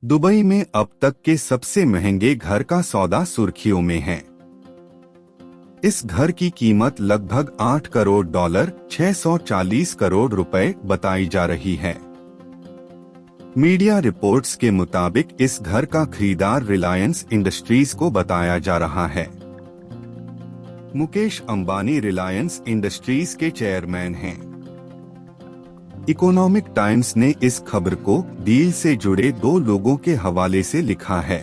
Dubai में अब तक के सबसे महंगे घर का सौदा सुर्खियों में है। इस घर की कीमत लगभग 8 करोड़ डॉलर 640 करोड़ रुपए बताई जा रही है। मीडिया रिपोर्ट्स के मुताबिक इस घर का खरीदार रिलायंस इंडस्ट्रीज को बताया जा रहा है। मुकेश अंबानी रिलायंस इंडस्ट्रीज के चेयरमैन हैं। इकोनॉमिक टाइम्स ने इस खबर को डील से जुड़े 2 लोगों के हवाले से लिखा है।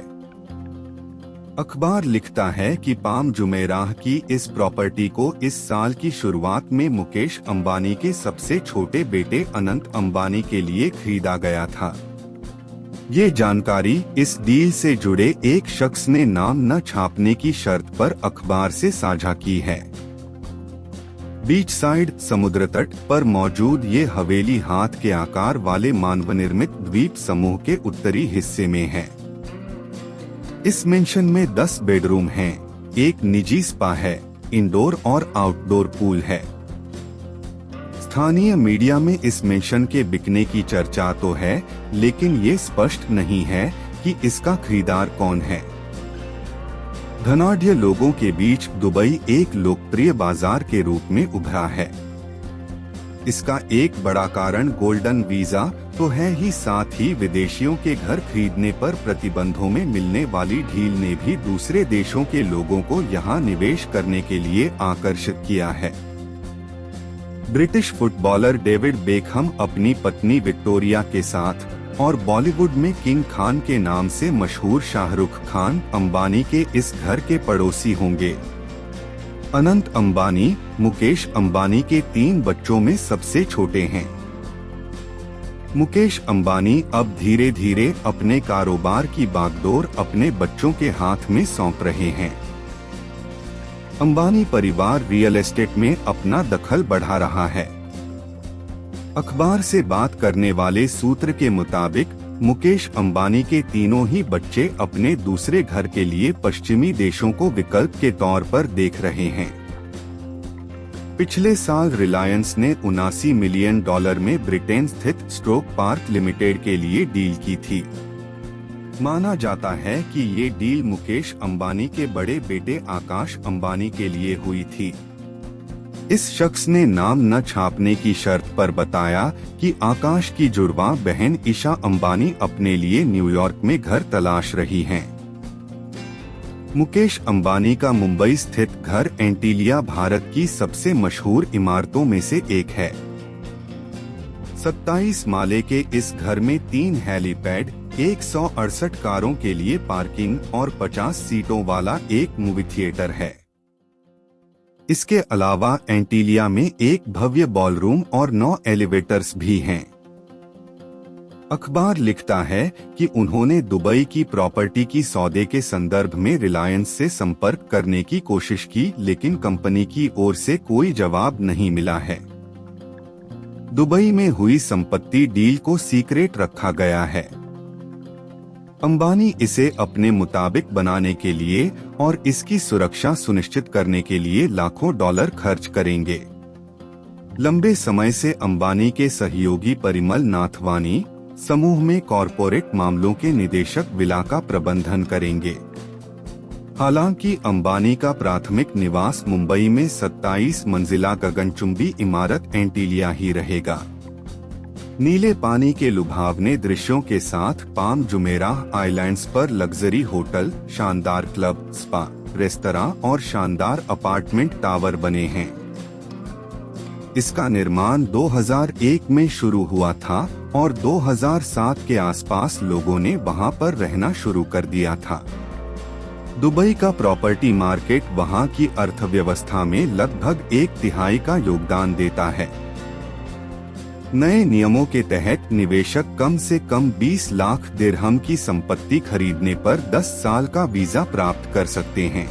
अखबार लिखता है कि पाम जुमेराह की इस प्रॉपर्टी को इस साल की शुरुआत में मुकेश अंबानी के सबसे छोटे बेटे अनंत अंबानी के लिए खरीदा गया था। ये जानकारी इस डील से जुड़े एक शख्स ने नाम न छापने की शर्त पर अखबार से साझा की है। बीच साइड समुद्र तट पर मौजूद ये हवेली हाथ के आकार वाले मानव निर्मित द्वीप समूह के उत्तरी हिस्से में है। इस मेंशन में 10 बेडरूम हैं, एक निजी स्पा है, इंडोर और आउटडोर पूल है। स्थानीय मीडिया में इस मेंशन के बिकने की चर्चा तो है, लेकिन ये स्पष्ट नहीं है कि इसका खरीदार कौन है। धनाढ्य लोगों के बीच दुबई एक लोकप्रिय बाजार के रूप में उभरा है। इसका एक बड़ा कारण गोल्डन वीजा तो है ही, साथ ही विदेशियों के घर खरीदने पर प्रतिबंधों में मिलने वाली ढील ने भी दूसरे देशों के लोगों को यहां निवेश करने के लिए आकर्षित किया है। ब्रिटिश फुटबॉलर डेविड बेकहम अपनी पत्नी विक्टोरिया के साथ और बॉलीवुड में किंग खान के नाम से मशहूर शाहरुख खान अंबानी के इस घर के पड़ोसी होंगे। अनंत अंबानी मुकेश अंबानी के 3 बच्चों में सबसे छोटे हैं। मुकेश अंबानी अब धीरे धीरे अपने कारोबार की बागडोर अपने बच्चों के हाथ में सौंप रहे हैं। अंबानी परिवार रियल एस्टेट में अपना दखल बढ़ा रहा है। अखबार से बात करने वाले सूत्र के मुताबिक मुकेश अंबानी के तीनों ही बच्चे अपने दूसरे घर के लिए पश्चिमी देशों को विकल्प के तौर पर देख रहे हैं। पिछले साल रिलायंस ने $79 मिलियन में ब्रिटेन स्थित स्ट्रोक पार्क लिमिटेड के लिए डील की थी। माना जाता है कि ये डील मुकेश अंबानी के बड़े बेटे आकाश अंबानी के लिए हुई थी। इस शख्स ने नाम न छापने की शर्त पर बताया कि आकाश की जुड़वा बहन ईशा अंबानी अपने लिए न्यूयॉर्क में घर तलाश रही हैं। मुकेश अंबानी का मुंबई स्थित घर एंटीलिया भारत की सबसे मशहूर इमारतों में से एक है। 27 माले के इस घर में 3 हेलीपैड, 168 कारों के लिए पार्किंग और 50 सीटों वाला एक मूवी थिएटर है। इसके अलावा एंटीलिया में एक भव्य बॉलरूम और 9 एलिवेटर्स भी हैं। अखबार लिखता है कि उन्होंने दुबई की प्रॉपर्टी की सौदे के संदर्भ में रिलायंस से संपर्क करने की कोशिश की, लेकिन कंपनी की ओर से कोई जवाब नहीं मिला है। दुबई में हुई संपत्ति डील को सीक्रेट रखा गया है। अंबानी इसे अपने मुताबिक बनाने के लिए और इसकी सुरक्षा सुनिश्चित करने के लिए लाखों डॉलर खर्च करेंगे। लंबे समय से अंबानी के सहयोगी परिमल नाथवानी समूह में कॉरपोरेट मामलों के निदेशक विला का प्रबंधन करेंगे। हालांकि अंबानी का प्राथमिक निवास मुंबई में 27 मंजिला गगनचुंबी इमारत एंटीलिया ही रहेगा। नीले पानी के लुभावने दृश्यों के साथ पाम जुमेराह आइलैंड्स पर लग्जरी होटल, शानदार क्लब, स्पा, रेस्तरां और शानदार अपार्टमेंट टावर बने हैं। इसका निर्माण 2001 में शुरू हुआ था और 2007 के आसपास लोगों ने वहां पर रहना शुरू कर दिया था। दुबई का प्रॉपर्टी मार्केट वहां की अर्थव्यवस्था में लगभग 1/3 का योगदान देता है। नए नियमों के तहत निवेशक कम से कम 20 लाख दिरहम की संपत्ति खरीदने पर 10 साल का वीजा प्राप्त कर सकते हैं।